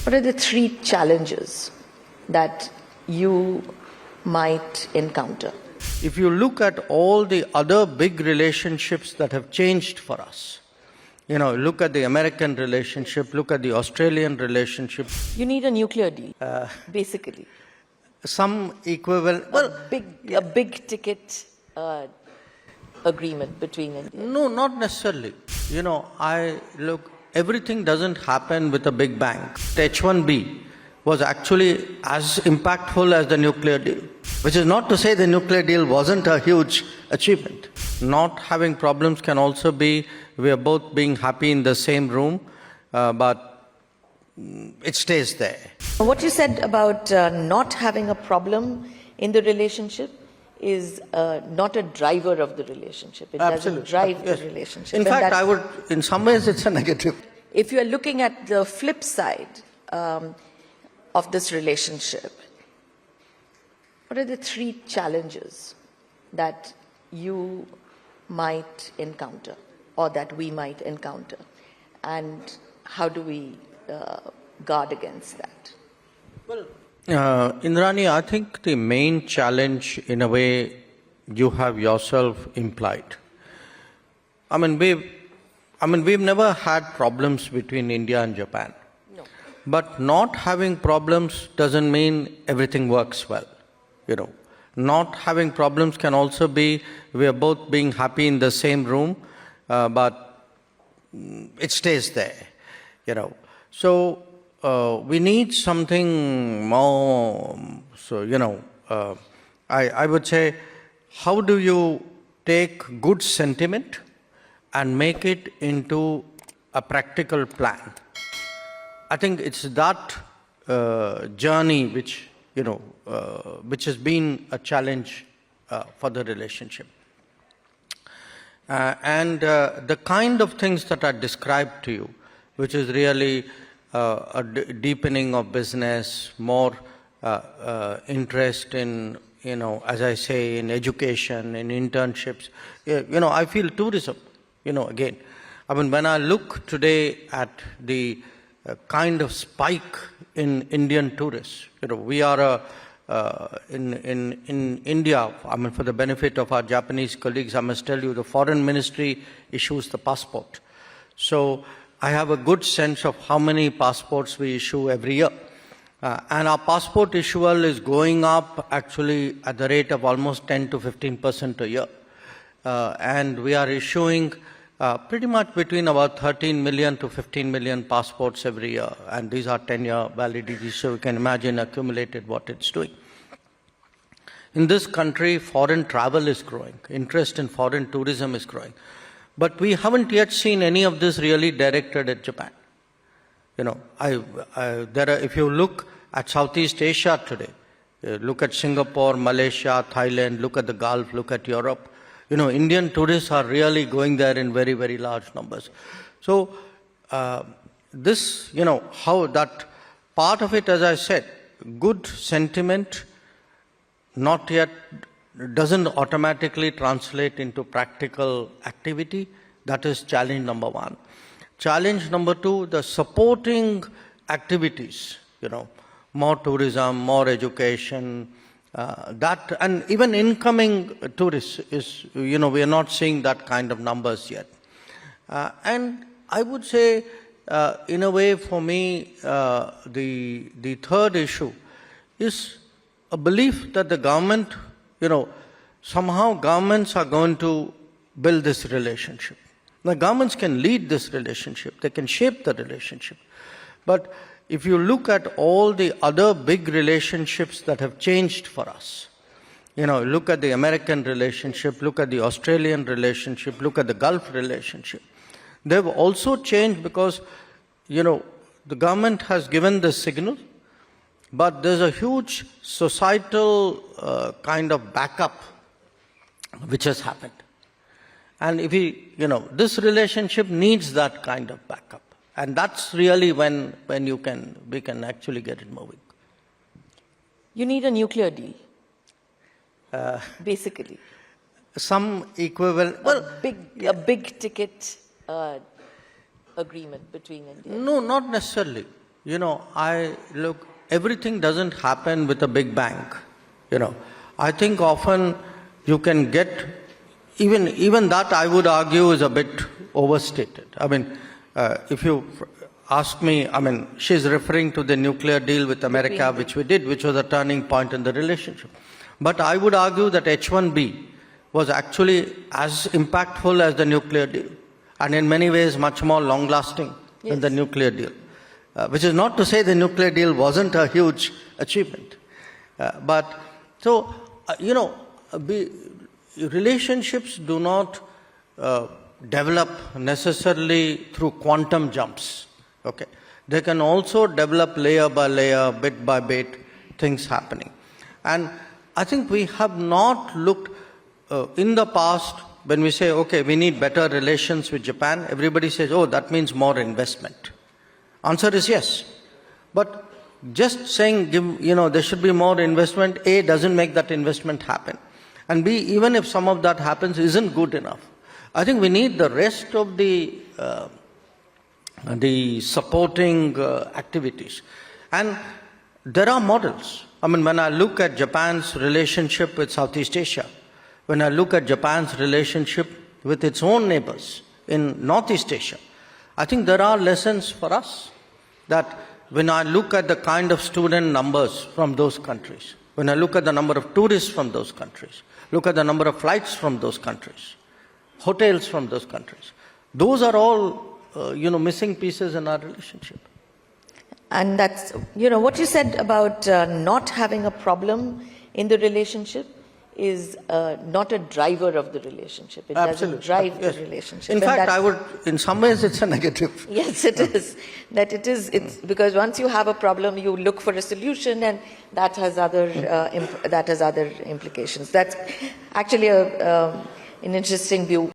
What are the three challenges that you might encounter? If you look at all the other big relationships that have changed for us, look at the American relationship, look at the Australian relationship. You need a nuclear deal, basically. Some equivalent. A big ticket agreement between India. No, not necessarily. Everything doesn't happen with a big bang. H1B was actually as impactful as the nuclear deal, which is not to say the nuclear deal wasn't a huge achievement. Not having problems can also be we are both being happy in the same room, but it stays there. What you said about not having a problem in the relationship is not a driver of the relationship. It Absolutely. doesn't drive Yes. the relationship. In fact, I would, in some ways, it's a negative. If you are looking at the flip side of this relationship, what are the three challenges that you might encounter or that we might encounter? And how do we guard against that? Well, Indrani, I think the main challenge, in a way, you have yourself implied. We've never had problems between India and Japan. No. But not having problems doesn't mean everything works well. Not having problems can also be we are both being happy in the same room, but it stays there. So we need something more. So I would say, how do you take good sentiment and make it into a practical plan? I think it's that journey which has been a challenge for the relationship. And the kind of things that are described to you, which is really a deepening of business, more interest in, as I say, in education, in internships. I feel tourism, again. When I look today at the kind of spike in Indian tourists, we are in India, for the benefit of our Japanese colleagues, I must tell you, the foreign ministry issues the passport. So I have a good sense of how many passports we issue every year. And our passport issual is going up actually at the rate of almost 10 to 15% a year. And we are issuing pretty much between about 13 million to 15 million passports every year. And these are 10-year validities, so you can imagine accumulated what it's doing. In this country, foreign travel is growing. Interest in foreign tourism is growing. But we haven't yet seen any of this really directed at Japan. If you look at Southeast Asia today, look at Singapore, Malaysia, Thailand, look at the Gulf, look at Europe, Indian tourists are really going there in very, very large numbers. So how that part of it, as I said, good sentiment, not yet doesn't automatically translate into practical activity. That is challenge number one. Challenge number two, the supporting activities, more tourism, more education, that, and even incoming tourists is, we are not seeing that kind of numbers yet. And I would say, in a way, for me, the third issue is a belief that the government, somehow governments are going to build this relationship. The governments can lead this relationship, they can shape the relationship. But if you look at all the other big relationships that have changed for us, look at the American relationship, look at the Australian relationship, look at the Gulf relationship. They've also changed because, the government has given the signal, but there's a huge societal kind of backup which has happened. And if this relationship needs that kind of backup. And that's really when we can actually get it moving. You need a nuclear deal, basically. Some equivalent. A big ticket agreement between India. No, not necessarily. everything doesn't happen with a big bang. I think often you can get, even that I would argue is a bit overstated. I mean, if you ask me, she's referring to the nuclear deal with America, which we did, which was a turning point in the relationship. But I would argue that H-1B was actually as impactful as the nuclear deal, and in many ways much more long-lasting than the nuclear deal. Which is not to say the nuclear deal wasn't a huge achievement. Relationships do not develop necessarily through quantum jumps. Okay, they can also develop layer by layer, bit by bit, things happening. And I think we have not looked in the past when we say, okay, we need better relations with Japan, everybody says, oh, that means more investment. Answer is yes. But just saying, there should be more investment, A, doesn't make that investment happen. And B, even if some of that happens, isn't good enough. I think we need the rest of the supporting activities. And there are models. When I look at Japan's relationship with Southeast Asia, when I look at Japan's relationship with its own neighbors in Northeast Asia, I think there are lessons for us that when I look at the kind of student numbers from those countries, when I look at the number of tourists from those countries, look at the number of flights from those countries, hotels from those countries, those are all, missing pieces in our relationship. And that's, what you said about not having a problem in the relationship is not a driver of the relationship. It doesn't drive the relationship. In fact, in some ways, it's a negative. Yes, it is. It's because once you have a problem, you look for a solution, and that has other implications. That's actually an interesting view.